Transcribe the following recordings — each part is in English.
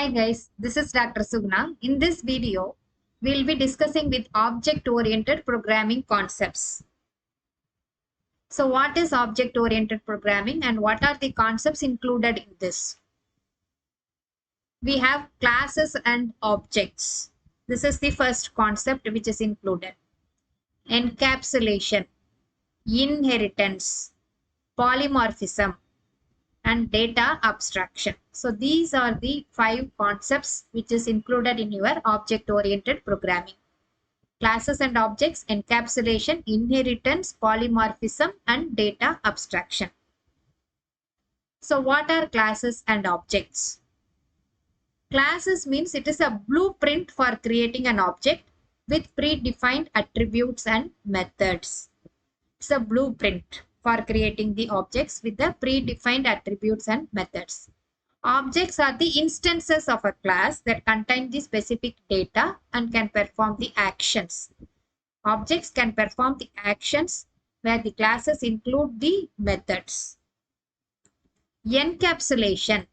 Hi guys, this is Dr. Sugna. In this video, we'll be discussing with object-oriented programming concepts. So what is object-oriented programming and what are the concepts included in this? We have classes and objects. This is the first concept which is included. Encapsulation, inheritance, polymorphism, and data abstraction. So these are the 5 concepts which is included in your object-oriented programming. Classes and objects, encapsulation, inheritance, polymorphism, and data abstraction. So what are classes and objects? Classes means it is a blueprint for creating an object with predefined attributes and methods. It's a blueprint for creating the objects with the predefined attributes and methods. Objects are the instances of a class that contain the specific data and can perform the actions. Objects can perform the actions where the classes include the methods. Encapsulation.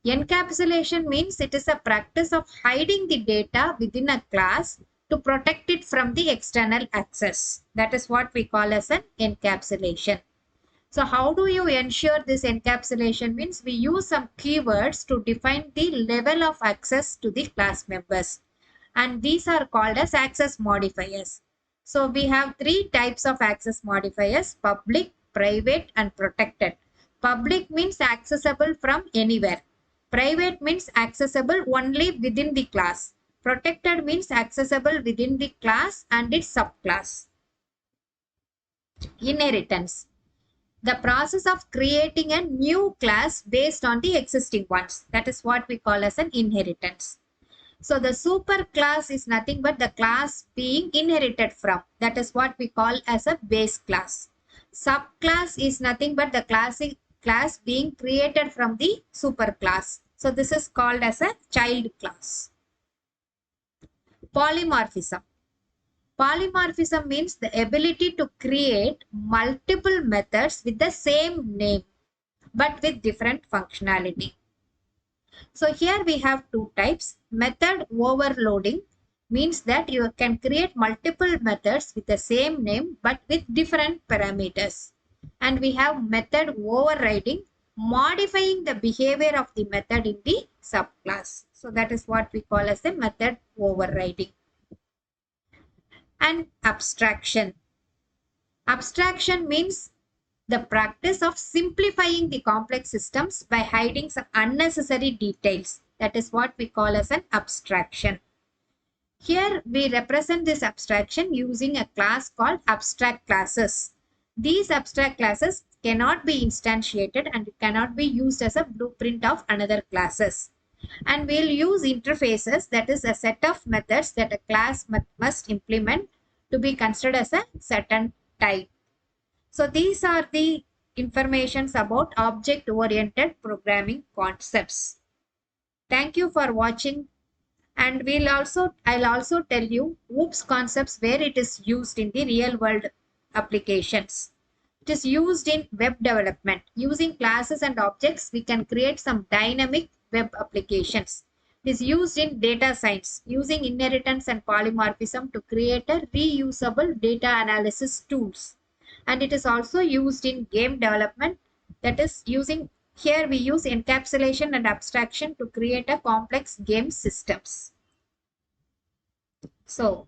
Encapsulation means it is a practice of hiding the data within a class to protect it from the external access. That is what we call as an encapsulation. So how do you ensure this encapsulation? Means we use some keywords to define the level of access to the class members. And these are called as access modifiers. So we have 3 types of access modifiers: public, private, and protected. Public means accessible from anywhere. Private means accessible only within the class. Protected means accessible within the class and its subclass. Inheritance. The process of creating a new class based on the existing ones. That is what we call as an inheritance. So the superclass is nothing but the class being inherited from. That is what we call as a base class. Subclass is nothing but the class being created from the superclass. So this is called as a child class. Polymorphism. Polymorphism means the ability to create multiple methods with the same name but with different functionality. So here we have 2 types. Method overloading means that you can create multiple methods with the same name but with different parameters. And we have method overriding, modifying the behavior of the method in the subclass. So that is what we call as a method overriding. And abstraction. Abstraction means the practice of simplifying the complex systems by hiding some unnecessary details. That is what we call as an abstraction. Here we represent this abstraction using a class called abstract classes. These abstract classes cannot be instantiated and cannot be used as a blueprint of another classes. And we'll use interfaces, that is a set of methods that a class must implement to be considered as a certain type. So these are the informations about object-oriented programming concepts. Thank you for watching, and I'll also tell you OOPS concepts where it is used in the real world applications. It is used in web development. Using classes and objects, we can create some dynamic web applications. It is used in data science, using inheritance and polymorphism to create a reusable data analysis tools. And it is also used in game development. That is here we use encapsulation and abstraction to create a complex game systems. So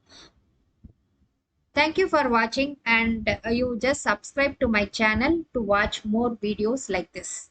thank you for watching, and you just subscribe to my channel to watch more videos like this.